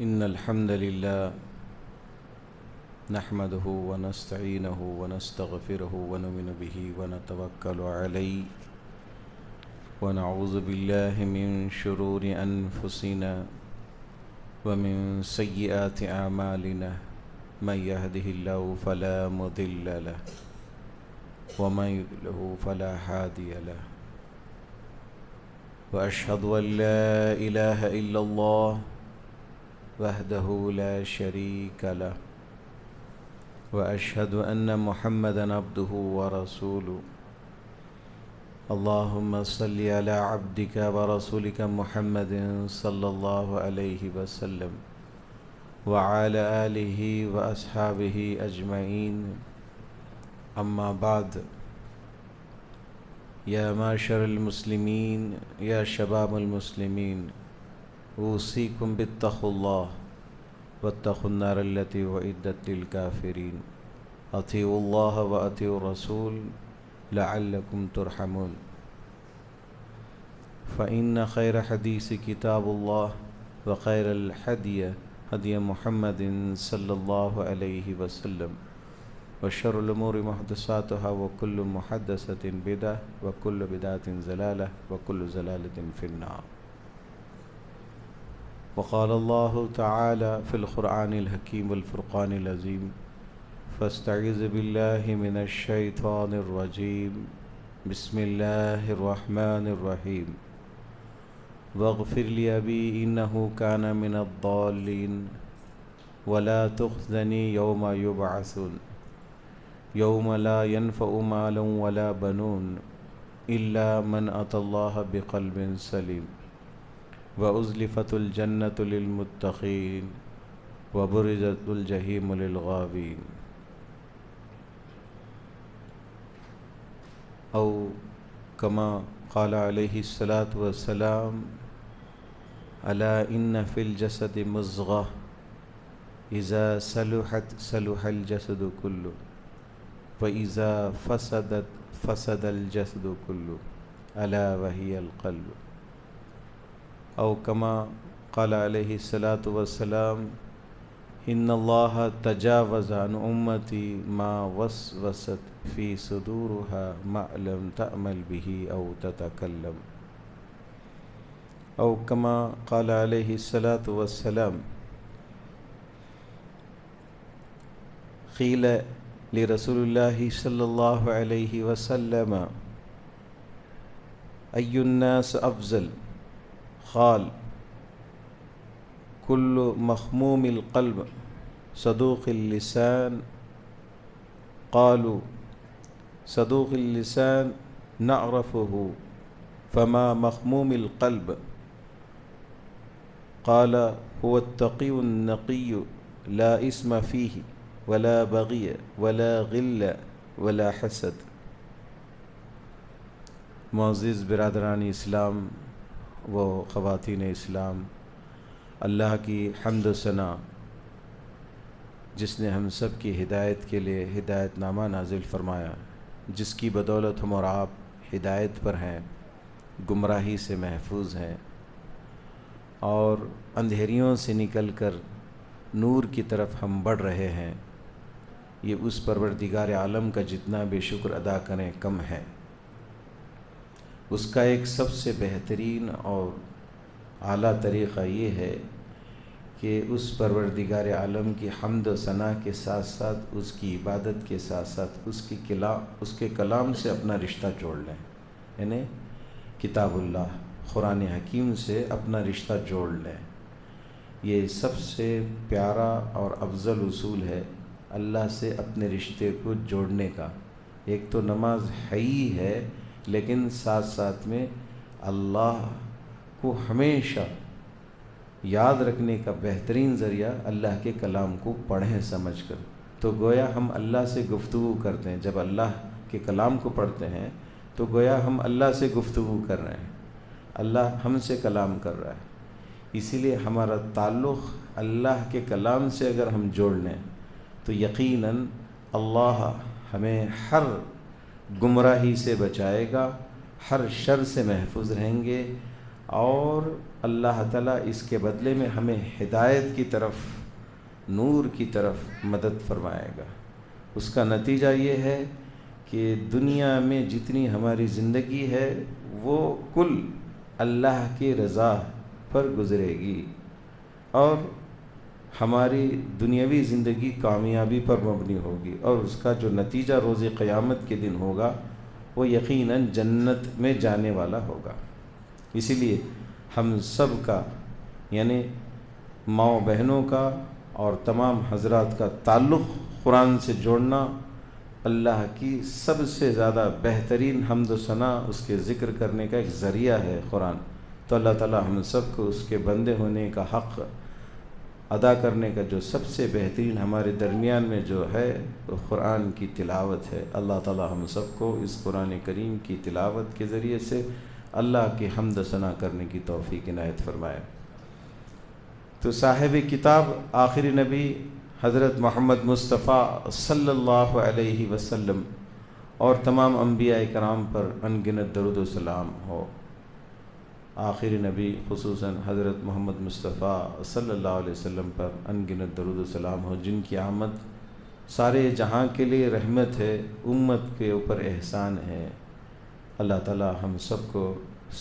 إن الحمد لله نحمده ونستعينه ونستغفره ونؤمن به ونتوكل عليه ونعوذ بالله من شرور أنفسنا ومن سيئات أعمالنا من يهده الله فلا مضل له ومن يضلل فلا هادي له وأشهد أن لا إله إلا الله وحده لا شريك له وأشهد أن محمدًا عبده ورسوله اللهم صل على عبدك ورسولك محمد صلى الله عليه وسلم وعلى آله وأصحابه أجمعين أما بعد يا معشر المسلمين يا شباب المسلمين أوصيكم باتقوا الله واتقوا النار التي أعدت للكافرين أطيعوا الله وأطيعوا الرسول لعلكم ترحمون فإن خير حديث كتاب الله وخير الهدي هدي محمد صلى الله عليه وسلم وشر الأمور محدثاتها وكل محدثة بدعة وكل بدعة ضلالة وكل ضلالة في النار وقال الله تعالى في القرآن الحكيم والفرقان العظيم فاستعذ بالله من الشيطان الرجيم بسم الله الرحمن الرحيم واغفر لأبي إنه كان من الضالين ولا تخزني يوم يبعثون يوم لا ينفع مال ولا بنون إلا من أتى الله بقلب سليم وأزلفت الجنة للمتقين وبرزت الجحيم للغاوين أو كما قال عليه الصلاة والسلام ألا إن في الجسد مضغة إذا صلحت صلح الجسد كله وإذا فسدت فسد الجسد كله ألا وهي القلب أو كما قال عليه الصلاة والسلام إن الله تجاوز عن أمتي ما وسوست في صدورها ما لم تأمل به أو تتكلم أو كما قال عليه الصلاة والسلام قيل لرسول الله صلى الله عليه وسلم أي الناس أفضل قال كل مخموم القلب صدوق اللسان قالوا صدوق اللسان نعرفه فما مخموم القلب قال هو التقي النقي لا إثم فيه ولا بغي ولا غل ولا حسد معزز برادران اسلام و خواتین اسلام، اللہ کی حمد و ثنا جس نے ہم سب کی ہدایت کے لیے ہدایت نامہ نازل فرمایا، جس کی بدولت ہم اور آپ ہدایت پر ہیں، گمراہی سے محفوظ ہیں اور اندھیریوں سے نکل کر نور کی طرف ہم بڑھ رہے ہیں، یہ اس پروردگار عالم کا جتنا بھی شکر ادا کریں کم ہے۔ اس کا ایک سب سے بہترین اور اعلیٰ طریقہ یہ ہے کہ اس پروردگار عالم کی حمد و ثنا کے ساتھ ساتھ اس کی عبادت کے ساتھ ساتھ اس کے کلام سے اپنا رشتہ جوڑ لیں، یعنی کتاب اللہ قرآن حکیم سے اپنا رشتہ جوڑ لیں۔ یہ سب سے پیارا اور افضل اصول ہے اللہ سے اپنے رشتے کو جوڑنے کا۔ ایک تو نماز ہے ہی ہے، لیکن ساتھ ساتھ میں اللہ کو ہمیشہ یاد رکھنے کا بہترین ذریعہ اللہ کے کلام کو پڑھیں سمجھ کر۔ تو گویا ہم اللہ سے گفتگو کرتے ہیں، جب اللہ کے کلام کو پڑھتے ہیں تو گویا ہم اللہ سے گفتگو کر رہے ہیں، اللہ ہم سے کلام کر رہا ہے۔ اسی لیے ہمارا تعلق اللہ کے کلام سے اگر ہم جوڑ لیں تو یقیناً اللہ ہمیں ہر گمراہی سے بچائے گا، ہر شر سے محفوظ رہیں گے، اور اللہ تعالیٰ اس کے بدلے میں ہمیں ہدایت کی طرف، نور کی طرف مدد فرمائے گا۔ اس کا نتیجہ یہ ہے کہ دنیا میں جتنی ہماری زندگی ہے وہ کل اللہ کی رضا پر گزرے گی، اور ہماری دنیاوی زندگی کامیابی پر مبنی ہوگی، اور اس کا جو نتیجہ روز قیامت کے دن ہوگا وہ یقیناً جنت میں جانے والا ہوگا۔ اسی لیے ہم سب کا، یعنی ماؤں بہنوں کا اور تمام حضرات کا تعلق قرآن سے جوڑنا اللہ کی سب سے زیادہ بہترین حمد و ثنا، اس کے ذکر کرنے کا ایک ذریعہ ہے قرآن۔ تو اللہ تعالیٰ ہم سب کو اس کے بندے ہونے کا حق ادا کرنے کا جو سب سے بہترین ہمارے درمیان میں جو ہے وہ قرآن کی تلاوت ہے۔ اللہ تعالیٰ ہم سب کو اس قرآن کریم کی تلاوت کے ذریعے سے اللہ کی حمد و ثنا کرنے کی توفیق عنایت فرمائے۔ تو صاحب کتاب آخری نبی حضرت محمد مصطفیٰ صلی اللہ علیہ وسلم اور تمام انبیاء کرام پر انگنت درود و سلام ہو۔ آخری نبی خصوصاً حضرت محمد مصطفیٰ صلی اللہ علیہ وسلم پر انگنت درود و سلام ہو، جن کی آمد سارے جہاں کے لیے رحمت ہے، امت کے اوپر احسان ہے۔ اللہ تعالیٰ ہم سب کو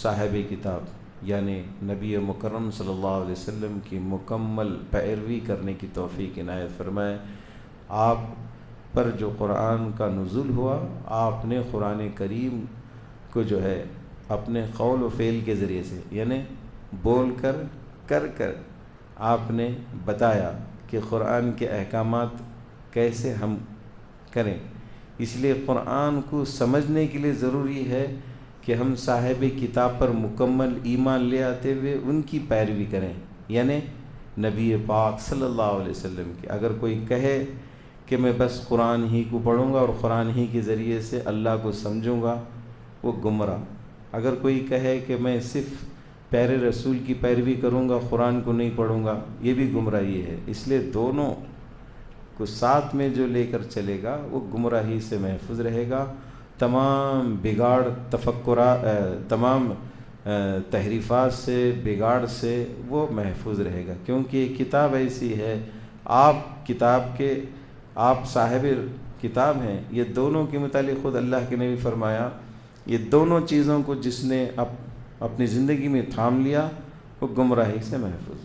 صاحب کتاب یعنی نبی مکرم صلی اللہ علیہ وسلم کی مکمل پیروی کرنے کی توفیق عنایت فرمائے۔ آپ پر جو قرآن کا نزول ہوا، آپ نے قرآن کریم کو جو ہے اپنے قول و فعل کے ذریعے سے، یعنی بول کر آپ نے بتایا کہ قرآن کے احکامات کیسے ہم کریں۔ اس لیے قرآن کو سمجھنے کے لیے ضروری ہے کہ ہم صاحب کتاب پر مکمل ایمان لے آتے ہوئے ان کی پیروی کریں، یعنی نبی پاک صلی اللہ علیہ وسلم کی۔ اگر کوئی کہے کہ میں بس قرآن ہی کو پڑھوں گا اور قرآن ہی کے ذریعے سے اللہ کو سمجھوں گا، وہ گمراہ۔ اگر کوئی کہے کہ میں صرف پیارے رسول کی پیروی کروں گا، قرآن کو نہیں پڑھوں گا، یہ بھی گمراہی ہے۔ اس لیے دونوں کو ساتھ میں جو لے کر چلے گا وہ گمراہی سے محفوظ رہے گا، تمام بگاڑ تمام تحریفات سے، بگاڑ سے وہ محفوظ رہے گا، کیونکہ یہ کتاب ایسی ہے، آپ صاحب کتاب ہیں۔ یہ دونوں کے متعلق خود اللہ کے نبی فرمایا، یہ دونوں چیزوں کو جس نے اپنی زندگی میں تھام لیا وہ گمراہی سے محفوظ۔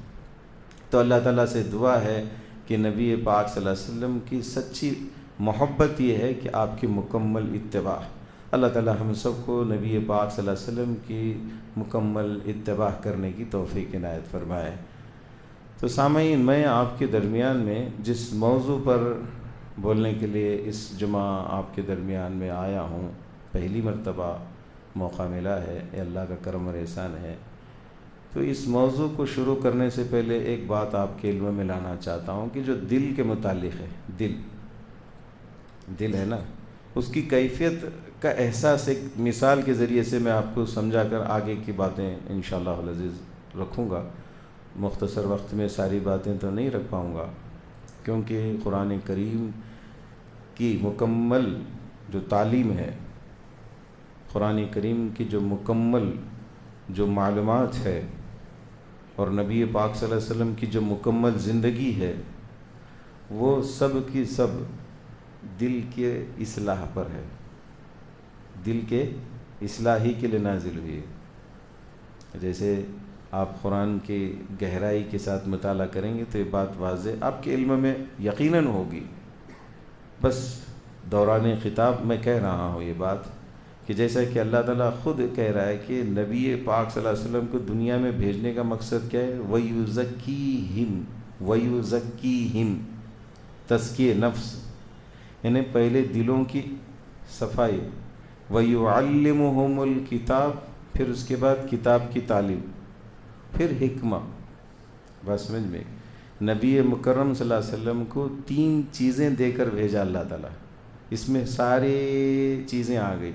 تو اللہ تعالیٰ سے دعا ہے کہ نبی پاک صلی اللہ علیہ وسلم کی سچی محبت یہ ہے کہ آپ کی مکمل اتباع۔ اللہ تعالیٰ ہم سب کو نبی پاک صلی اللہ علیہ وسلم کی مکمل اتباع کرنے کی توفیق عنایت فرمائے۔ تو سامعین، میں آپ کے درمیان میں جس موضوع پر بولنے کے لیے اس جمعہ آپ کے درمیان میں آیا ہوں، پہلی مرتبہ موقع ملا ہے، یہ اللہ کا کرم اور احسان ہے۔ تو اس موضوع کو شروع کرنے سے پہلے ایک بات آپ کے علم میں لانا چاہتا ہوں کہ جو دل کے متعلق ہے، دل ہے نا، اس کی کیفیت کا احساس ایک مثال کے ذریعے سے میں آپ کو سمجھا کر آگے کی باتیں انشاءاللہ العزیز رکھوں گا۔ مختصر وقت میں ساری باتیں تو نہیں رکھ پاؤں گا، کیونکہ قرآن کریم کی مکمل جو تعلیم ہے، قرآن کریم کی جو مکمل جو معلومات ہے، اور نبی پاک صلی اللہ علیہ وسلم کی جو مکمل زندگی ہے، وہ سب کی سب دل کے اصلاح پر ہے، دل کے اصلاح ہی کے لیے نازل ہوئی ہے۔ جیسے آپ قرآن کی گہرائی کے ساتھ مطالعہ کریں گے تو یہ بات واضح آپ کے علم میں یقیناً ہوگی۔ بس دوران خطاب میں کہہ رہا ہوں یہ بات کہ جیسا کہ اللہ تعالیٰ خود کہہ رہا ہے کہ نبی پاک صلی اللہ علیہ وسلم کو دنیا میں بھیجنے کا مقصد کیا ہے؟ وَيُزَكِّيهِمْ، تزکیہ نفس، یعنی پہلے دلوں کی صفائی، وَيُعَلِّمُهُمُ الْكِتاب، پھر اس کے بعد کتاب کی تعلیم، پھر حکمہ۔ بات سمجھ میں؟ نبی مکرم صلی اللہ علیہ وسلم کو 3 چیزیں دے کر بھیجا اللہ تعالیٰ، اس میں ساری چیزیں آ گئی۔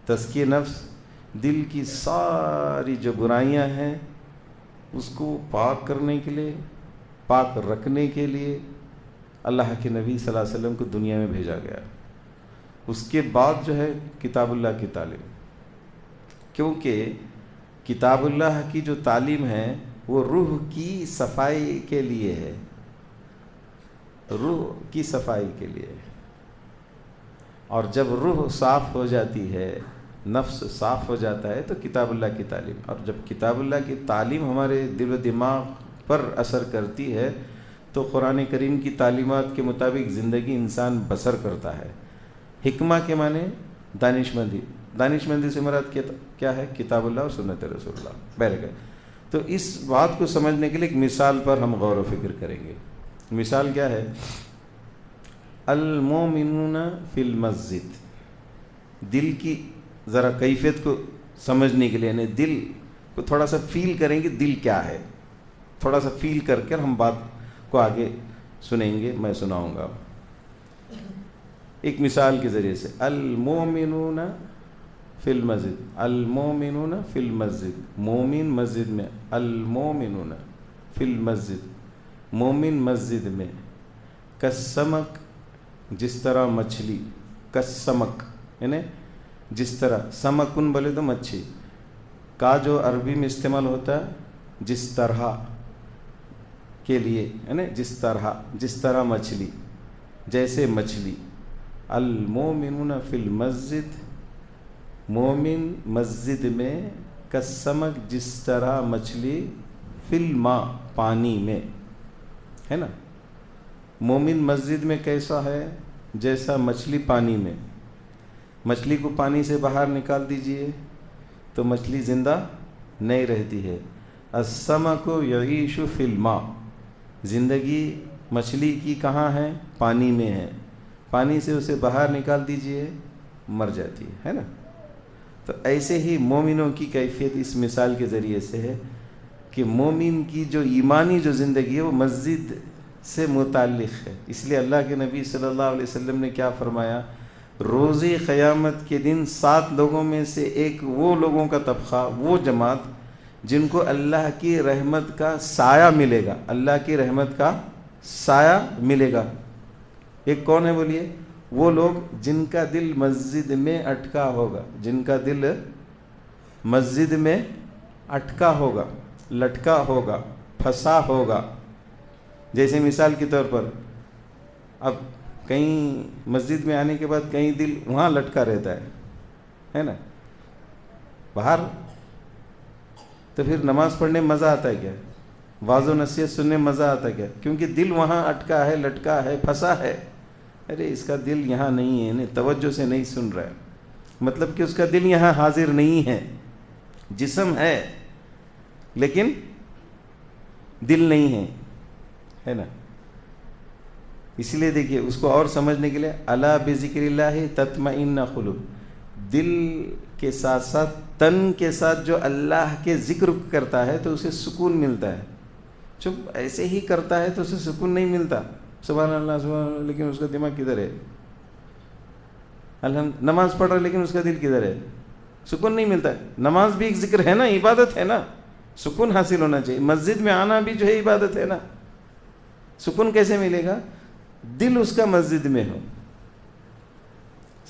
تزکیہ نفس، دل کی ساری جو برائیاں ہیں اس کو پاک کرنے کے لیے، پاک رکھنے کے لیے اللہ کے نبی صلی اللہ علیہ وسلم کو دنیا میں بھیجا گیا۔ اس کے بعد جو ہے کتاب اللہ کی تعلیم، کیونکہ کتاب اللہ کی جو تعلیم ہے وہ روح کی صفائی کے لیے ہے، روح کی صفائی کے لیے ہے۔ اور جب روح صاف ہو جاتی ہے، نفس صاف ہو جاتا ہے، تو کتاب اللہ کی تعلیم، اور جب کتاب اللہ کی تعلیم ہمارے دل و دماغ پر اثر کرتی ہے تو قرآن کریم کی تعلیمات کے مطابق زندگی انسان بسر کرتا ہے۔ حکمہ کے معنی دانش مندی، دانش مندی سے مراد کیا ہے؟ کتاب اللہ اور سنت رسول اللہ۔ بہرکہ تو اس بات کو سمجھنے کے لیے ایک مثال پر ہم غور و فکر کریں گے۔ مثال کیا ہے؟ المومنون فی المسجد، دل کی ذرا کیفیت کو سمجھنے کے لیے، یعنی دل کو تھوڑا سا فیل کریں گے، دل کیا ہے، تھوڑا سا فیل کر کر ہم بات کو آگے سنیں گے، میں سناؤں گا ایک مثال کے ذریعے سے۔ المومنون فی المسجد، المومنون فی المسجد، مومن مسجد میں، المومنون فی المسجد، مومن مسجد میں، کسمک جس طرح مچھلی، کسمک یعنی جس طرح، سمکن بولے تو مچھی کا جو عربی میں استعمال ہوتا ہے جس طرح کے لیے، یعنی جس طرح مچھلی، جیسے مچھلی۔ المومنون فی المسجد، مومن مسجد میں، کسمک جس طرح مچھلی، فی الماء پانی میں، ہے نا۔ مومن مسجد میں کیسا ہے؟ جیسا مچھلی پانی میں۔ مچھلی کو پانی سے باہر نکال دیجئے تو مچھلی زندہ نہیں رہتی ہے۔ السمک یعیش فی الماء، زندگی مچھلی کی کہاں ہے؟ پانی میں ہے، پانی سے اسے باہر نکال دیجئے مر جاتی ہے نا۔ تو ایسے ہی مومنوں کی کیفیت اس مثال کے ذریعے سے ہے کہ مومن کی جو ایمانی جو زندگی ہے وہ مسجد سے متعلق ہے۔ اس لیے اللہ کے نبی صلی اللہ علیہ وسلم نے کیا فرمایا؟ روز قیامت کے دن 7 لوگوں میں سے ایک وہ لوگوں کا طبقہ، وہ جماعت جن کو اللہ کی رحمت کا سایہ ملے گا، اللہ کی رحمت کا سایہ ملے گا۔ ایک کون ہے بولیے؟ وہ لوگ جن کا دل مسجد میں اٹکا ہوگا، جن کا دل مسجد میں اٹکا ہوگا، لٹکا ہوگا، پھنسا ہوگا۔ جیسے مثال کے طور پر اب کہیں مسجد میں آنے کے بعد کہیں دل وہاں لٹکا رہتا ہے نا، باہر، تو پھر نماز پڑھنے میں مزہ آتا ہے کیا؟ واعظ و نصیحت سننے میں مزہ آتا ہے کیا؟ کیونکہ دل وہاں اٹکا ہے، لٹکا ہے، پھنسا ہے۔ ارے اس کا دل یہاں نہیں ہے، توجہ سے نہیں سن رہا ہے، مطلب کہ اس کا دل یہاں حاضر نہیں ہے، جسم ہے لیکن دل نہیں ہے نا۔ اس لیے دیکھیے اس کو اور سمجھنے کے لیے، الا بذکر اللہ تطمئن قلوب، دل کے ساتھ ساتھ تن کے ساتھ جو اللہ کے ذکر کرتا ہے تو اسے سکون ملتا ہے۔ چپ ایسے ہی کرتا ہے تو اسے سکون نہیں ملتا، سبحان اللہ سبحان اللہ، لیکن اس کا دماغ کدھر ہے؟ نماز پڑھ رہا ہے لیکن اس کا دل کدھر ہے؟ سکون نہیں ملتا ہے۔ نماز بھی ایک ذکر ہے نا، عبادت ہے نا، سکون حاصل ہونا چاہیے۔ مسجد میں آنا بھی جو ہے عبادت ہے نا، سکون کیسے ملے گا؟ دل اس کا مسجد میں ہو،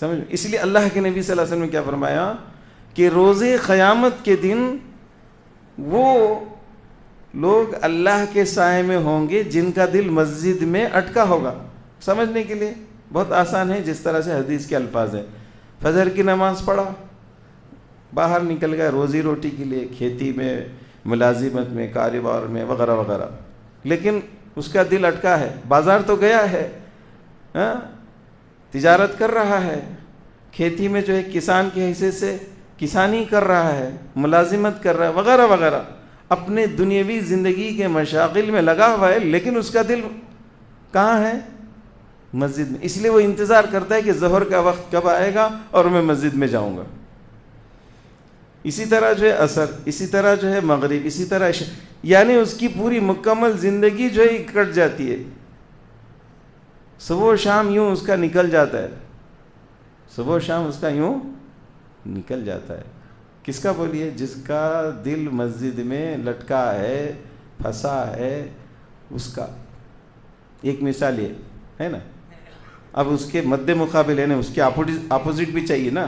سمجھ۔ اس لیے اللہ کے نبی صلی اللہ علیہ وسلم نے کیا فرمایا کہ روز قیامت کے دن وہ لوگ اللہ کے سائے میں ہوں گے جن کا دل مسجد میں اٹکا ہوگا۔ سمجھنے کے لیے بہت آسان ہے، جس طرح سے حدیث کے الفاظ ہیں۔ فجر کی نماز پڑھا، باہر نکل گیا روزی روٹی کے لیے، کھیتی میں، ملازمت میں، کاروبار میں، وغیرہ وغیرہ، لیکن اس کا دل اٹکا ہے۔ بازار تو گیا ہے، تجارت کر رہا ہے، کھیتی میں جو ہے کسان کی حیثیت سے کسانی کر رہا ہے، ملازمت کر رہا ہے، وغیرہ وغیرہ، اپنے دنیاوی زندگی کے مشاغل میں لگا ہوا ہے، لیکن اس کا دل کہاں ہے؟ مسجد میں۔ اس لیے وہ انتظار کرتا ہے کہ ظہر کا وقت کب آئے گا اور میں مسجد میں جاؤں گا۔ اسی طرح جو ہے عصر، اسی طرح جو ہے مغرب، اسی طرح عشاء، یعنی اس کی پوری مکمل زندگی جو ہے کٹ جاتی ہے۔ صبح و شام یوں اس کا نکل جاتا ہے، صبح و شام اس کا یوں نکل جاتا ہے۔ کس کا بولیے؟ جس کا دل مسجد میں لٹکا ہے، پھنسا ہے، اس کا۔ ایک مثال یہ ہے نا۔ اب اس کے مد مقابل ہے نا، اس کے اپوزٹ بھی چاہیے نا۔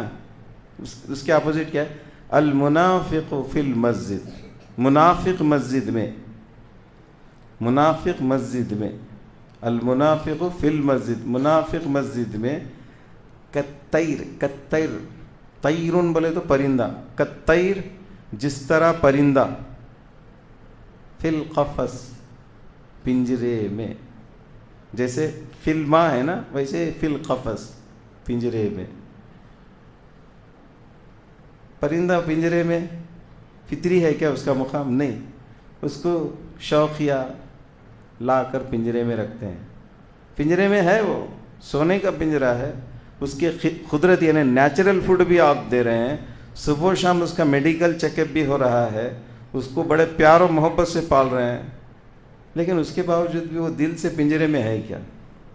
اس کے اپوزٹ کیا ہے؟ المنافق فی المسجد، منافق مسجد میں، منافق مسجد میں، المنافق فی المسجد، منافق مسجد میں، کالطیر، کالطیر، طیرن بولے تو پرندہ، کالطیر جس طرح پرندہ، فی القفص پنجرے میں، جیسے فی الماء ہے نا ویسے فی القفص پنجرے میں، پرندہ پنجرے میں فطری ہے کیا اس کا مقام؟ نہیں، اس کو شوقیہ لا کر پنجرے میں رکھتے ہیں، پنجرے میں ہے، وہ سونے کا پنجرا ہے، اس کے قدرت یعنی نیچرل فوڈ بھی آپ دے رہے ہیں، صبح و شام اس کا میڈیکل چیک اپ بھی ہو رہا ہے، اس کو بڑے پیار و محبت سے پال رہے ہیں، لیکن اس کے باوجود بھی وہ دل سے پنجرے میں ہے کیا؟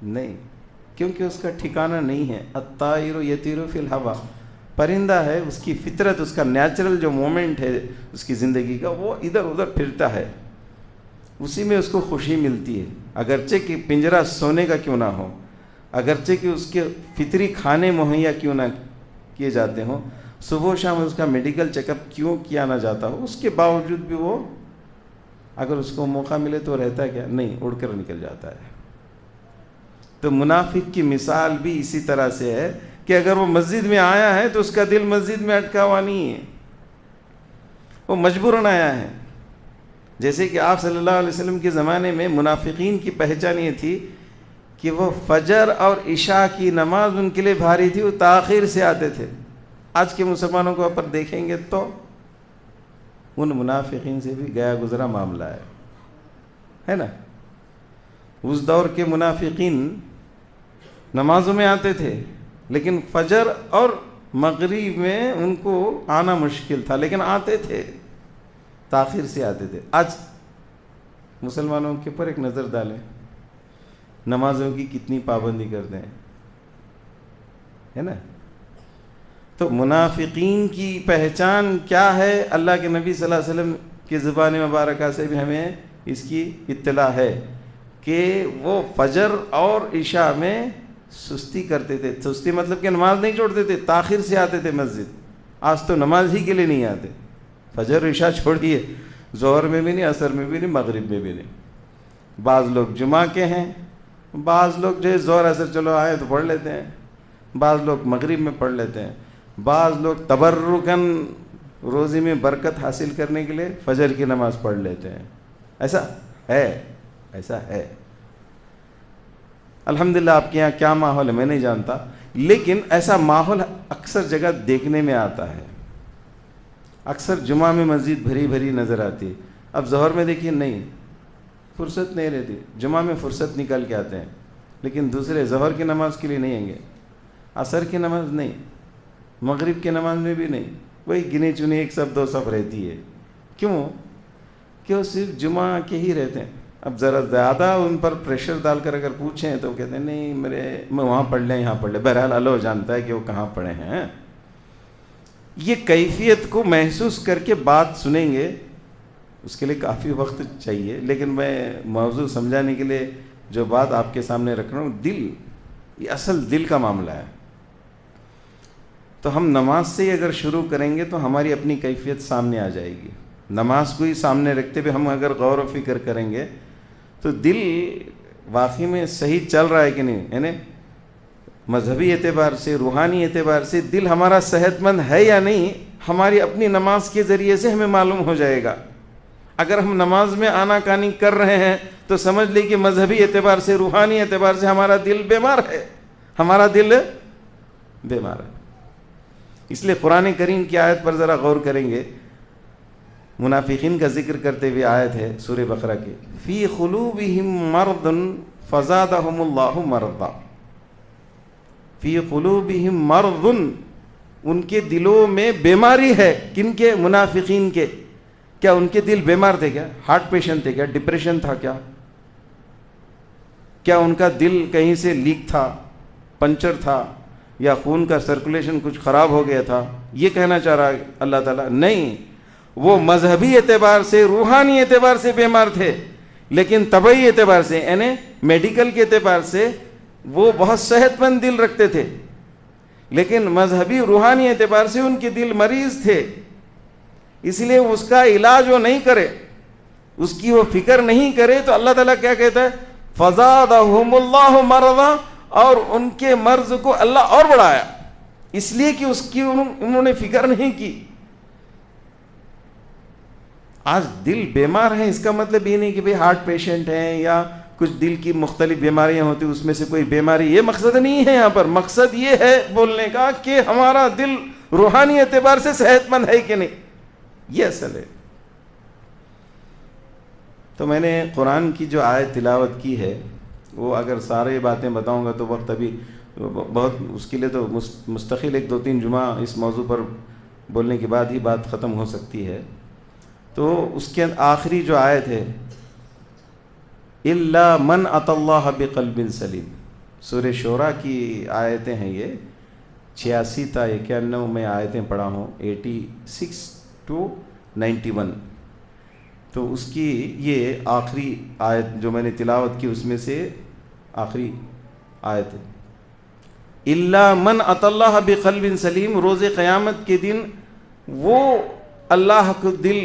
نہیں، کیونکہ اس کا ٹھکانہ نہیں ہے۔ الطائر یطیر فی الہوا، پرندہ ہے، اس کی فطرت، اس کا نیچرل جو مومنٹ ہے اس کی زندگی کا، وہ ادھر ادھر پھرتا ہے، اسی میں اس کو خوشی ملتی ہے، اگرچہ کہ پنجرا سونے کا کیوں نہ ہو، اگرچہ کہ اس کے فطری کھانے مہیا کیوں نہ کیے جاتے ہوں، صبح و شام اس کا میڈیکل چیک اپ کیوں کیا نہ جاتا ہو، اس کے باوجود بھی وہ اگر اس کو موقع ملے تو رہتا ہے کیا؟ نہیں، اڑ کر نکل جاتا ہے۔ تو منافق کی مثال بھی اسی طرح سے ہے کہ اگر وہ مسجد میں آیا ہے تو اس کا دل مسجد میں اٹکا ہوا نہیں ہے، وہ مجبوراً آیا ہے۔ جیسے کہ آپ صلی اللہ علیہ وسلم کے زمانے میں منافقین کی پہچان یہ تھی کہ وہ فجر اور عشاء کی نماز ان کے لیے بھاری تھی، وہ تاخیر سے آتے تھے۔ آج کے مسلمانوں کو اوپر دیکھیں گے تو ان منافقین سے بھی گیا گزرا معاملہ ہے نا۔ اس دور کے منافقین نمازوں میں آتے تھے، لیکن فجر اور مغرب میں ان کو آنا مشکل تھا، لیکن آتے تھے، تاخیر سے آتے تھے۔ آج مسلمانوں کے اوپر ایک نظر ڈالیں، نمازوں کی کتنی پابندی کرتے ہیں، ہے نا۔ تو منافقین کی پہچان کیا ہے؟ اللہ کے نبی صلی اللہ علیہ وسلم کی زبان مبارکہ سے بھی ہمیں اس کی اطلاع ہے کہ وہ فجر اور عشاء میں سستی کرتے تھے۔ سستی مطلب کہ نماز نہیں چھوڑتے تھے، تاخیر سے آتے تھے مسجد۔ آج تو نماز ہی کے لیے نہیں آتے، فجر عشاء چھوڑیے، ظہر میں بھی نہیں، عصر میں بھی نہیں، مغرب میں بھی نہیں۔ بعض لوگ جمعہ کے ہیں، بعض لوگ جو ہے ظہر عصر چلو آئے تو پڑھ لیتے ہیں، بعض لوگ مغرب میں پڑھ لیتے ہیں، بعض لوگ تبرکاً روزی میں برکت حاصل کرنے کے لیے فجر کی نماز پڑھ لیتے ہیں۔ ایسا ہے، ایسا ہے۔ الحمدللہ آپ کے یہاں کیا ماحول ہے میں نہیں جانتا، لیکن ایسا ماحول اکثر جگہ دیکھنے میں آتا ہے۔ اکثر جمعہ میں مسجد بھری بھری نظر آتی ہے، اب ظہر میں دیکھیے نہیں، فرصت نہیں رہتی، جمعہ میں فرصت نکال کے آتے ہیں، لیکن دوسرے ظہر کی نماز کے لیے نہیں آئیں گے، عصر کی نماز نہیں، مغرب کی نماز میں بھی نہیں، وہی گنے چنے ایک صف دو صف رہتی ہے۔ کیوں؟ کہ وہ صرف جمعہ کے ہی رہتے ہیں۔ اب ذرا زیادہ ان پر پریشر ڈال کر اگر پوچھیں تو کہتے ہیں نہیں میں وہاں پڑھ لیں یہاں پڑھ لیں، بہرحال اللہ جانتا ہے کہ وہ کہاں پڑھے ہیں۔ یہ کیفیت کو محسوس کر کے بات سنیں گے، اس کے لیے کافی وقت چاہیے، لیکن میں موضوع سمجھانے کے لیے جو بات آپ کے سامنے رکھ رہا ہوں، دل، یہ اصل دل کا معاملہ ہے۔ تو ہم نماز سے ہی اگر شروع کریں گے تو ہماری اپنی کیفیت سامنے آ جائے گی۔ نماز کو ہی سامنے رکھتے ہوئے ہم اگر غور و فکر کریں گے تو دل واقعی میں صحیح چل رہا ہے کہ نہیں، یعنی مذہبی اعتبار سے، روحانی اعتبار سے دل ہمارا صحت مند ہے یا نہیں، ہماری اپنی نماز کے ذریعے سے ہمیں معلوم ہو جائے گا۔ اگر ہم نماز میں آنا کانی کر رہے ہیں تو سمجھ لیں کہ مذہبی اعتبار سے، روحانی اعتبار سے ہمارا دل بیمار ہے، ہمارا دل بیمار ہے۔ اس لیے قرآن کریم کی آیت پر ذرا غور کریں گے، منافقین کا ذکر کرتے ہوئے آیت ہے سورہ بقرہ کی، فی قلوبہم مرض فزادہم اللہ مرضا، فی قلوبہم مرض، ان کے دلوں میں بیماری ہے، کن کے؟ منافقین کے۔ کیا ان کے دل بیمار تھے کیا؟ ہارٹ پیشنٹ تھے کیا؟ ڈپریشن تھا کیا؟ کیا ان کا دل کہیں سے لیک تھا، پنچر تھا، یا خون کا سرکولیشن کچھ خراب ہو گیا تھا؟ یہ کہنا چاہ رہا ہے اللہ تعالیٰ؟ نہیں، وہ مذہبی اعتبار سے، روحانی اعتبار سے بیمار تھے، لیکن طبعی اعتبار سے یعنی میڈیکل کے اعتبار سے وہ بہت صحت مند دل رکھتے تھے، لیکن مذہبی روحانی اعتبار سے ان کے دل مریض تھے۔ اس لیے اس کا علاج وہ نہیں کرے، اس کی وہ فکر نہیں کرے، تو اللہ تعالیٰ کیا کہتا ہے؟ فزادہم اللہ مرضا، اور ان کے مرض کو اللہ اور بڑھایا، اس لیے کہ اس کی انہوں نے فکر نہیں کی۔ آج دل بیمار ہے، اس کا مطلب یہ نہیں کہ بھئی ہارٹ پیشنٹ ہیں یا کچھ دل کی مختلف بیماریاں ہوتی، اس میں سے کوئی بیماری، یہ مقصد نہیں ہے یہاں پر۔ مقصد یہ ہے بولنے کا کہ ہمارا دل روحانی اعتبار سے صحت مند ہے کہ نہیں، یہ اصل ہے۔ تو میں نے قرآن کی جو آیت تلاوت کی ہے، وہ اگر سارے باتیں بتاؤں گا تو وقت ابھی بہت، اس کے لیے تو مستقل 1-2-3 جمعہ اس موضوع پر بولنے کے بعد ہی بات ختم ہو سکتی ہے۔ تو اس کے آخری جو آیت ہے، الا من اتى اللہ بقلب سلیم، سورہ شورى کی آیتیں ہیں یہ، 86 تا 91 میں آیتیں پڑھا ہوں، 86 to 91۔ تو اس کی یہ آخری آیت جو میں نے تلاوت کی اس میں سے آخری آیت ہے، الا من اتى اللہ بقلب سلیم، روز قیامت کے دن وہ اللہ کو دل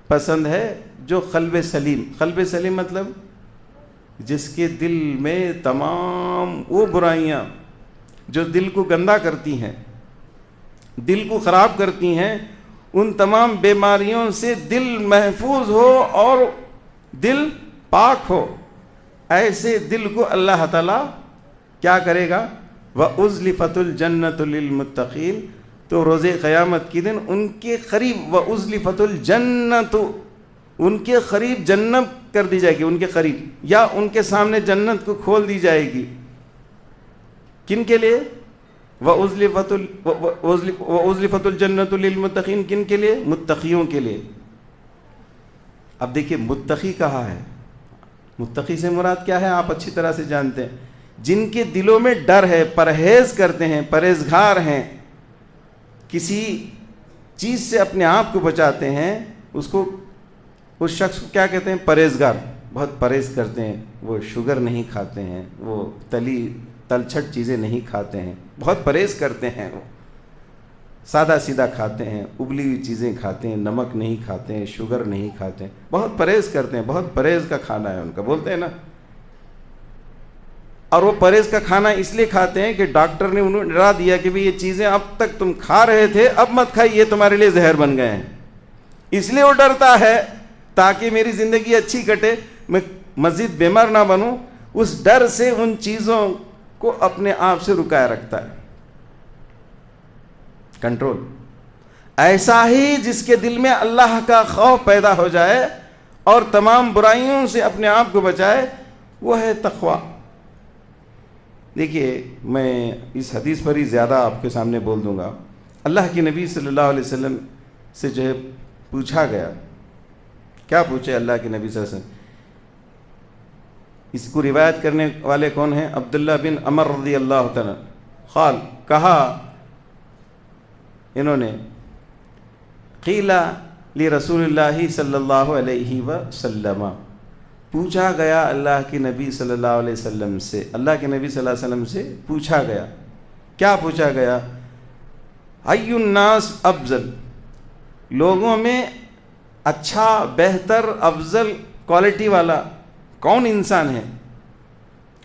پسند ہے جو قلب سلیم، قلب سلیم مطلب جس کے دل میں تمام وہ برائیاں جو دل کو گندا کرتی ہیں، دل کو خراب کرتی ہیں، ان تمام بیماریوں سے دل محفوظ ہو اور دل پاک ہو، ایسے دل کو اللہ تعالیٰ کیا کرے گا؟ وَأُزْلِفَتُ الْجَنَّةُ لِلْمُتَّقِينَ، تو روز قیامت کے دن ان کے قریب، وَأُزْلِفَتُ الْجَنَّةُ، ان کے قریب جنت کر دی جائے گی، ان کے قریب یا ان کے سامنے جنت کو کھول دی جائے گی۔ کن کے لیے؟ وَأُزْلِفَتُ الْجَنَّةُ لِلْمُتَّقِينَ، کن کے لیے؟ متقیوں کے لیے۔ اب دیکھیے متقی کہا ہے، متقی سے مراد کیا ہے آپ اچھی طرح سے جانتے ہیں، جن کے دلوں میں ڈر ہے، پرہیز کرتے ہیں، پرہیزگار ہیں، کسی چیز سے اپنے آپ کو بچاتے ہیں، اس شخص کو کیا کہتے ہیں؟ پرہیزگار، بہت پرہیز کرتے ہیں، وہ شوگر نہیں کھاتے ہیں، وہ تلچھٹ چیزیں نہیں کھاتے ہیں، بہت پرہیز کرتے ہیں، وہ سادہ سیدھا کھاتے ہیں، ابلی ہوئی چیزیں کھاتے ہیں، نمک نہیں کھاتے ہیں، شوگر نہیں کھاتے ہیں، بہت پرہیز کرتے ہیں، بہت پرہیز کا کھانا ہے ان کا، بولتے ہیں نا۔ اور وہ پرہیز کا کھانا اس لیے کھاتے ہیں کہ ڈاکٹر نے انہوں نے ڈرا دیا کہ بھی یہ چیزیں اب تک تم کھا رہے تھے، اب مت کھائیے، یہ تمہارے لیے زہر بن گئے ہیں، اس لیے وہ ڈرتا ہے تاکہ میری زندگی اچھی کٹے، میں مزید بیمار نہ بنوں، اس ڈر سے ان چیزوں کو اپنے آپ سے رکائے رکھتا ہے، کنٹرول۔ ایسا ہی جس کے دل میں اللہ کا خوف پیدا ہو جائے اور تمام برائیوں سے اپنے آپ کو بچائے، وہ ہے تقویٰ۔ دیکھیے میں اس حدیث پر ہی زیادہ آپ کے سامنے بول دوں گا۔ اللہ کے نبی صلی اللہ علیہ وسلم سے جو ہے پوچھا گیا، کیا پوچھے اللہ کے نبی صلی اللہ علیہ وسلم؟ اس کو روایت کرنے والے کون ہیں؟ عبداللہ بن عمر رضی اللہ تعالیٰ۔ قال، کہا انہوں نے، قیل لرسول اللہ صلی اللہ علیہ وسلم، پوچھا گیا اللہ کے نبی صلی اللہ علیہ وسلم سے، اللہ کے نبی صلی اللہ علیہ وسلم سے پوچھا گیا، کیا پوچھا گیا؟ ای الناس افضل، لوگوں میں اچھا، بہتر، افضل کوالٹی والا کون انسان ہے؟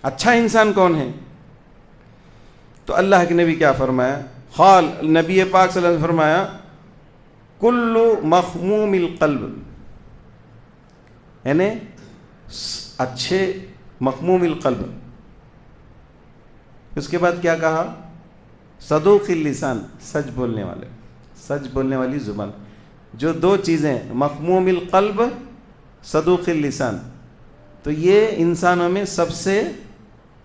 اچھا انسان کون ہے؟ تو اللہ کے نبی کیا فرمایا؟ قال، نبی پاک صلی اللہ علیہ وسلم فرمایا، کل مخموم القلب، یعنی اچھے مخموم القلب۔ اس کے بعد کیا کہا؟ صدوق اللسان، سچ بولنے والے، سچ بولنے والی زبان۔ جو دو چیزیں، مخموم القلب، صدوق اللسان، تو یہ انسانوں میں سب سے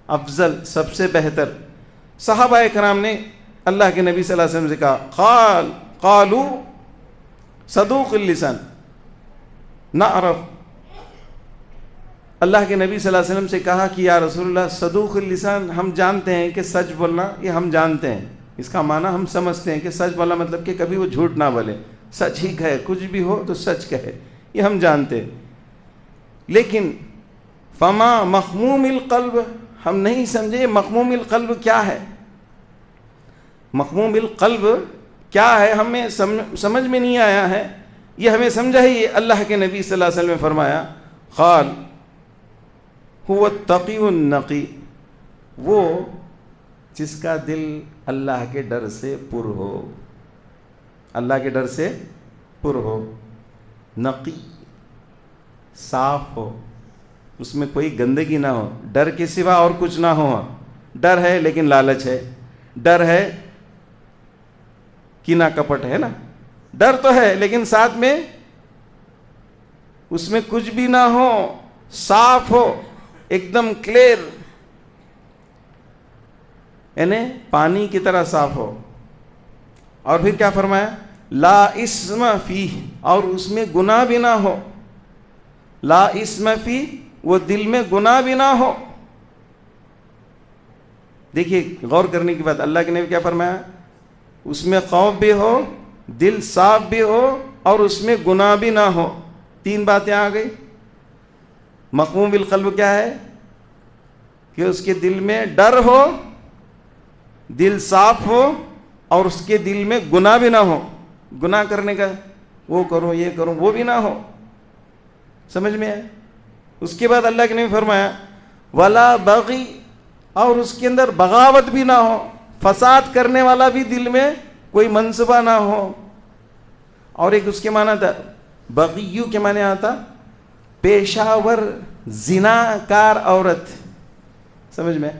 افضل، سب سے بہتر۔ صحابہ کرام نے اللہ کے نبی صلی اللہ علیہ وسلم سے کہا، قالوا صدوق اللسان نعرف، اللہ کے نبی صلی اللہ علیہ وسلم سے کہا کہ یا رسول اللہ، صدوق اللسان ہم جانتے ہیں کہ سچ بولنا، یہ ہم جانتے ہیں، اس کا معنی ہم سمجھتے ہیں کہ سچ بولنا مطلب کہ کبھی وہ جھوٹ نہ بولے، سچ ہی کہے، کچھ بھی ہو تو سچ کہے، یہ ہم جانتے ہیں، لیکن فما مخموم القلب، ہم نہیں سمجھے مخموم القلب کیا ہے۔ مخموم القلب کیا ہے ہمیں سمجھ میں نہیں آیا ہے، یہ ہمیں سمجھائیے۔ اللہ کے نبی صلی اللہ علیہ وسلم نے فرمایا قال هو التقی النقی، وہ جس کا دل اللہ کے ڈر سے پر ہو، اللہ کے ڈر سے پر ہو، نقی صاف ہو، اس میں کوئی گندگی نہ ہو، ڈر کے سوا اور کچھ نہ ہو۔ ڈر ہے لیکن لالچ ہے، ڈر ہے کینا کپٹ ہے نا، ڈر تو ہے لیکن ساتھ میں اس میں کچھ بھی نہ ہو، صاف ہو، ایک دم کلیئر، یعنی پانی کی طرح صاف ہو۔ اور پھر کیا فرمایا؟ لا اسم فیہ، اور اس میں گناہ بھی نہ ہو۔ لا اسم فیہ، وہ دل میں گناہ بھی نہ ہو۔ دیکھیے غور کرنے کی بات، اللہ کے نبی کیا فرمایا؟ اس میں خوف بھی ہو، دل صاف بھی ہو، اور اس میں گناہ بھی نہ ہو۔ تین باتیں آ گئی۔ مقموم بالقلب کیا ہے؟ کہ اس کے دل میں ڈر ہو، دل صاف ہو، اور اس کے دل میں گناہ بھی نہ ہو۔ گناہ کرنے کا وہ کروں یہ کروں وہ بھی نہ ہو۔ سمجھ میں آئے؟ اس کے بعد اللہ کے نبی فرمایا ولا بغی، اور اس کے اندر بغاوت بھی نہ ہو، فساد کرنے والا بھی دل میں کوئی منصبہ نہ ہو۔ اور ایک اس کے معنی تھا بغیو کے معنی آتا پیشہ ور زنا کار عورت، سمجھ میں،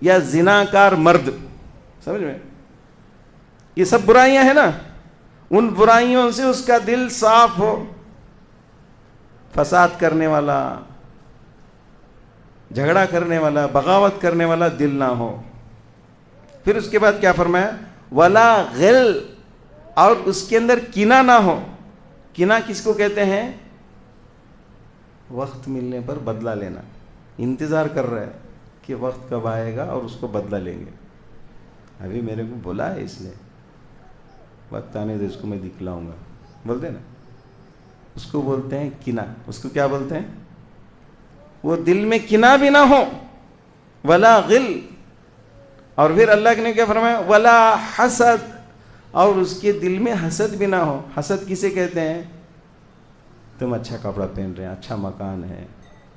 یا زنا کار مرد، سمجھ میں، یہ سب برائیاں ہیں نا، ان برائیوں سے اس کا دل صاف ہو، فساد کرنے والا، جھگڑا کرنے والا، بغاوت کرنے والا دل نہ ہو۔ پھر اس کے بعد کیا فرمایا؟ ولا غل، اور اس کے اندر کینہ نہ ہو۔ کینہ کس کو کہتے ہیں؟ وقت ملنے پر بدلہ لینا، انتظار کر رہا ہے کہ وقت کب آئے گا اور اس کو بدلہ لیں گے، ابھی میرے کو بولا ہے اس نے، وقت آنے دے اس کو میں دکھلاؤں گا، بولتے ہیں نا، اس کو بولتے ہیں کینہ۔ اس کو کیا بولتے ہیں؟ وہ دل میں کینہ بھی نہ ہو، ولا غل، اور پھر اللہ نے کیا فرمایا؟ ولا حسد، اور اس کے دل میں حسد بھی نہ ہو۔ حسد کسے کہتے ہیں؟ تم اچھا کپڑا پہن رہے ہیں، اچھا مکان ہے،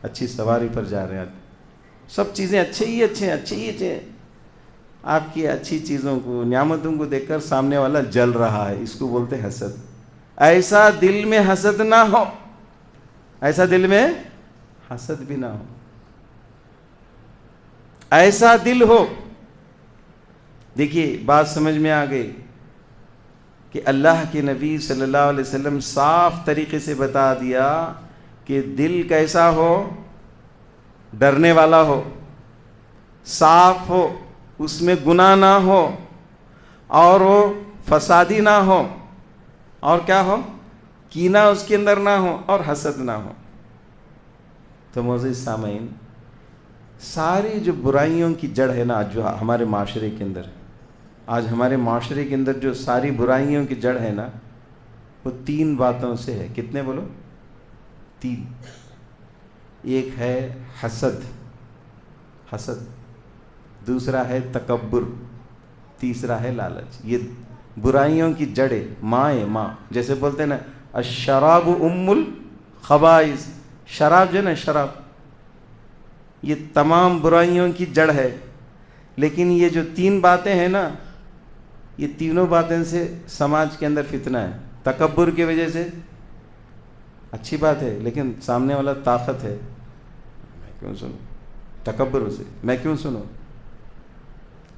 اچھی سواری پر جا رہے ہیں، سب چیزیں اچھے ہی اچھے ہیں، آپ کی اچھی چیزوں کو، نعمتوں کو دیکھ کر سامنے والا جل رہا ہے، اس کو بولتے ہیں حسد۔ ایسا دل میں حسد نہ ہو، ایسا دل میں حسد بھی نہ ہو، ایسا دل ہو۔ دیکھیے بات سمجھ میں آ گئی کہ اللہ کے نبی صلی اللہ علیہ وسلم صاف طریقے سے بتا دیا کہ دل کیسا ہو؟ ڈرنے والا ہو، صاف ہو، اس میں گناہ نہ ہو، اور وہ فسادی نہ ہو، اور کیا ہو؟ کینہ اس کے اندر نہ ہو، اور حسد نہ ہو۔ تو معزز سامعین، ساری جو برائیوں کی جڑ ہے نا، جو ہمارے معاشرے کے اندر، آج ہمارے معاشرے کے اندر جو ساری برائیوں کی جڑ ہے نا، وہ تین باتوں سے ہے۔ کتنے بولو؟ تین۔ ایک ہے حسد، دوسرا ہے تکبر، تیسرا ہے لالچ۔ یہ برائیوں کی جڑیں ماں، جیسے بولتے ہیں نا الشراب ام الخبائث، شراب جو ہے نا، شراب یہ تمام برائیوں کی جڑ ہے۔ لیکن یہ جو تین باتیں ہیں نا، یہ تینوں باتیں سے سماج کے اندر فتنہ ہے۔ تکبر کی وجہ سے اچھی بات ہے لیکن سامنے والا طاقت ہے، میں کیوں سنوں؟ تکبر سے میں کیوں سنوں؟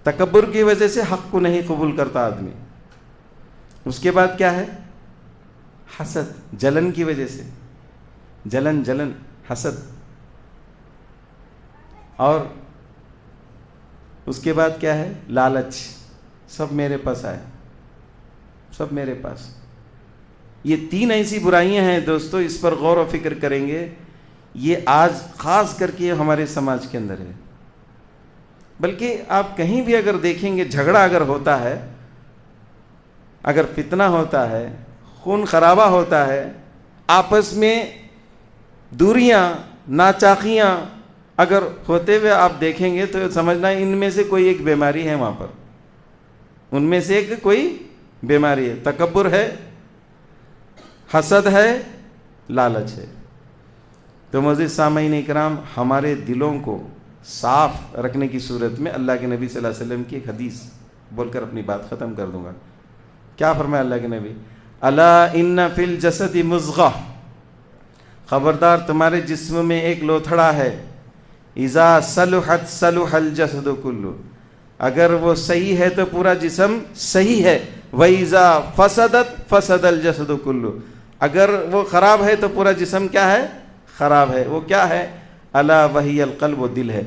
تکبر کی وجہ سے حق کو نہیں قبول کرتا آدمی۔ اس کے بعد کیا ہے؟ حسد، جلن کی وجہ سے، جلن حسد۔ اور اس کے بعد کیا ہے؟ لالچ، سب میرے پاس آئے، سب میرے پاس۔ یہ تین ایسی برائیاں ہیں دوستو، اس پر غور و فکر کریں گے، یہ آج خاص کر کے ہمارے سماج کے اندر ہے۔ بلکہ آپ کہیں بھی اگر دیکھیں گے، جھگڑا اگر ہوتا ہے، اگر فتنہ ہوتا ہے، خون خرابہ ہوتا ہے، آپس میں دوریاں، ناچاقیاں اگر ہوتے ہوئے آپ دیکھیں گے تو سمجھنا ان میں سے کوئی ایک بیماری ہے وہاں پر، ان میں سے ایک کوئی بیماری ہے، تکبر ہے، حسد ہے، لالچ ہے۔ تو معزز سامعین اکرام، ہمارے دلوں کو صاف رکھنے کی صورت میں اللہ کے نبی صلی اللہ علیہ وسلم کی ایک حدیث بول کر اپنی بات ختم کر دوں گا۔ کیا فرمایا اللہ کے نبی؟ الا ان فی الجسد مضغہ، خبردار تمہارے جسم میں ایک لوتھڑا ہے، اذا صلحت صلح الجسد کلہ، اگر وہ صحیح ہے تو پورا جسم صحیح ہے، وَإِذَا فَسَدَتْ فَسَدَ الْجَسَدُ كُلُّهُ، اگر وہ خراب ہے تو پورا جسم کیا ہے؟ خراب ہے۔ وہ کیا ہے؟ الا وہی القلب، وہ دل ہے۔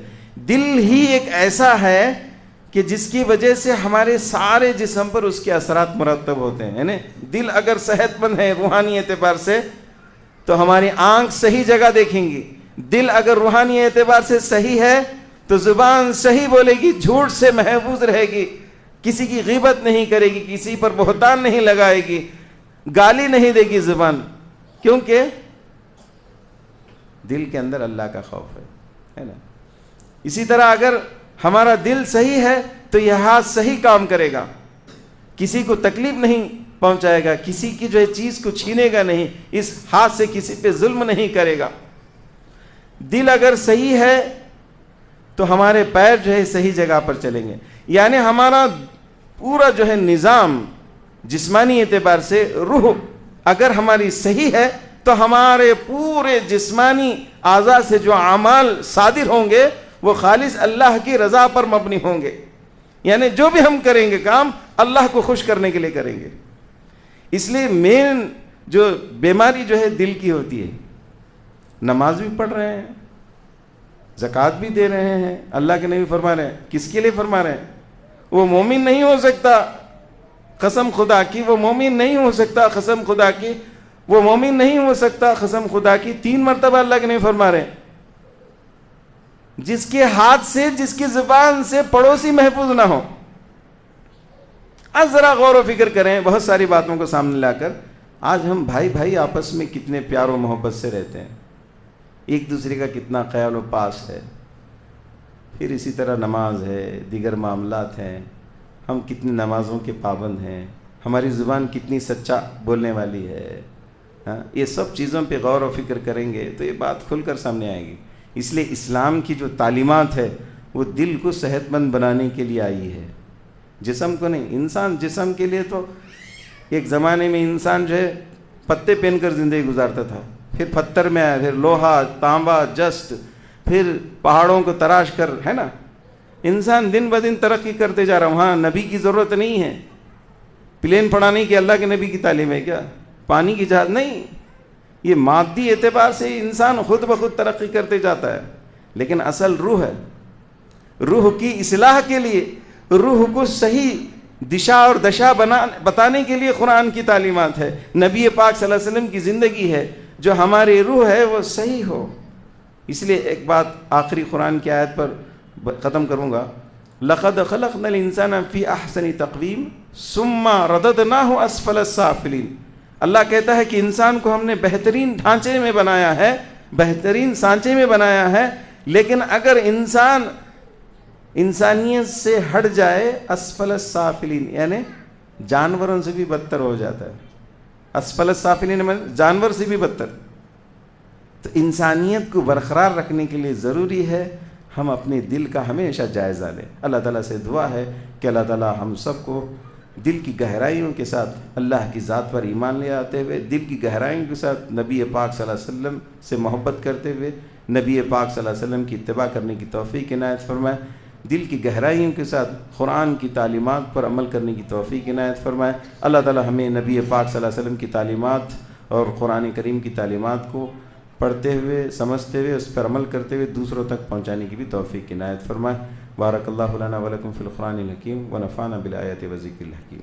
دل ہی ایک ایسا ہے کہ جس کی وجہ سے ہمارے سارے جسم پر اس کے اثرات مرتب ہوتے ہیں، یعنی دل اگر صحت مند ہے روحانی اعتبار سے تو ہماری آنکھ صحیح جگہ دیکھیں گی، دل اگر روحانی اعتبار سے صحیح ہے تو زبان صحیح بولے گی، جھوٹ سے محفوظ رہے گی، کسی کی غیبت نہیں کرے گی، کسی پر بہتان نہیں لگائے گی، گالی نہیں دے گی زبان، کیونکہ دل کے اندر اللہ کا خوف ہے نا۔ اسی طرح اگر ہمارا دل صحیح ہے تو یہ ہاتھ صحیح کام کرے گا، کسی کو تکلیف نہیں پہنچائے گا، کسی کی جو ہے چیز کو چھینے گا نہیں، اس ہاتھ سے کسی پہ ظلم نہیں کرے گا۔ دل اگر صحیح ہے تو ہمارے پیر جو ہے صحیح جگہ پر چلیں گے، یعنی ہمارا پورا جو ہے نظام جسمانی اعتبار سے، روح اگر ہماری صحیح ہے تو ہمارے پورے جسمانی اعضاء سے جو اعمال صادر ہوں گے وہ خالص اللہ کی رضا پر مبنی ہوں گے، یعنی جو بھی ہم کریں گے کام اللہ کو خوش کرنے کے لیے کریں گے۔ اس لیے مین جو بیماری جو ہے دل کی ہوتی ہے۔ نماز بھی پڑھ رہے ہیں، زکوٰۃ بھی دے رہے ہیں، اللہ کے نبی فرما رہے ہیں، کس کے لیے فرما رہے ہیں؟ وہ مومن نہیں ہو سکتا، قسم خدا کی وہ مومن نہیں ہو سکتا، قسم خدا کی وہ مومن نہیں ہو سکتا، قسم خدا کی 3 مرتبہ اللہ کے نبی فرما رہے ہیں، جس کے ہاتھ سے، جس کی زبان سے پڑوسی محفوظ نہ ہو۔ آج ذرا غور و فکر کریں بہت ساری باتوں کو سامنے لا کر، آج ہم بھائی بھائی آپس میں کتنے پیار و محبت سے رہتے ہیں، ایک دوسرے کا کتنا خیال و پاس ہے، پھر اسی طرح نماز ہے، دیگر معاملات ہیں، ہم کتنی نمازوں کے پابند ہیں، ہماری زبان کتنی سچا بولنے والی ہے۔ یہ سب چیزوں پہ غور و فکر کریں گے تو یہ بات کھل کر سامنے آئے گی۔ اس لیے اسلام کی جو تعلیمات ہے وہ دل کو صحت مند بنانے کے لیے آئی ہے، جسم کو نہیں۔ انسان جسم کے لیے تو ایک زمانے میں انسان جو ہے پتے پہن کر زندگی گزارتا تھا، پھر پتھر میں آیا، پھر لوہا، تانبا، جست، پھر پہاڑوں کو تراش کر، ہے نا۔ انسان دن بدن ترقی کرتے جا رہا ہے۔ وہاں نبی کی ضرورت نہیں ہے، پلین پڑھانے کی اللہ کے نبی کی تعلیم ہے کیا؟ پانی کی جہاز نہیں، یہ مادی اعتبار سے انسان خود بخود ترقی کرتے جاتا ہے، لیکن اصل روح ہے۔ روح کی اصلاح کے لیے، روح کو صحیح دشا اور دشا بتانے کے لیے قرآن کی تعلیمات ہے، نبی پاک صلی اللہ علیہ وسلم کی زندگی ہے، جو ہماری روح ہے وہ صحیح ہو۔ اس لیے ایک بات آخری قرآن کی آیت پر ختم کروں گا، لَقَدْ خَلَقْنَا الْإِنسَانَ فِي أَحْسَنِ تَقْوِيمٍ ثُمَّ رَدَدْنَاهُ أَسْفَلَ السَّافِلِينَ۔ اللہ کہتا ہے کہ انسان کو ہم نے بہترین ڈھانچے میں بنایا ہے، بہترین سانچے میں بنایا ہے، لیکن اگر انسان انسانیت سے ہٹ جائے، اسفل السافلین یعنی جانوروں سے بھی بدتر ہو جاتا ہے۔ اسفل السافلین جانور سے بھی بدتر۔ تو انسانیت کو برقرار رکھنے کے لیے ضروری ہے ہم اپنے دل کا ہمیشہ جائزہ لیں۔ اللہ تعالیٰ سے دعا ہے کہ اللہ تعالیٰ ہم سب کو دل کی گہرائیوں کے ساتھ اللہ کی ذات پر ایمان لے آتے ہوئے، دل کی گہرائیوں کے ساتھ نبی پاک صلی اللہ علیہ وسلم سے محبت کرتے ہوئے نبی پاک صلی اللہ علیہ وسلم کی اتباع کرنے کی توفیق عنایت فرمائے، دل کی گہرائیوں کے ساتھ قرآن کی تعلیمات پر عمل کرنے کی توفیق عنایت فرمائے۔ اللہ تعالیٰ ہمیں نبی پاک صلی اللہ علیہ وسلم کی تعلیمات اور قرآن کریم کی تعلیمات کو پڑھتے ہوئے، سمجھتے ہوئے، اس پر عمل کرتے ہوئے دوسروں تک پہنچانے کی بھی توفیق عنایت فرمائے۔ بارک اللہ لنا ولکم فی القرآن الحکیم ونفعنا بالآیات و ذکر الحکیم۔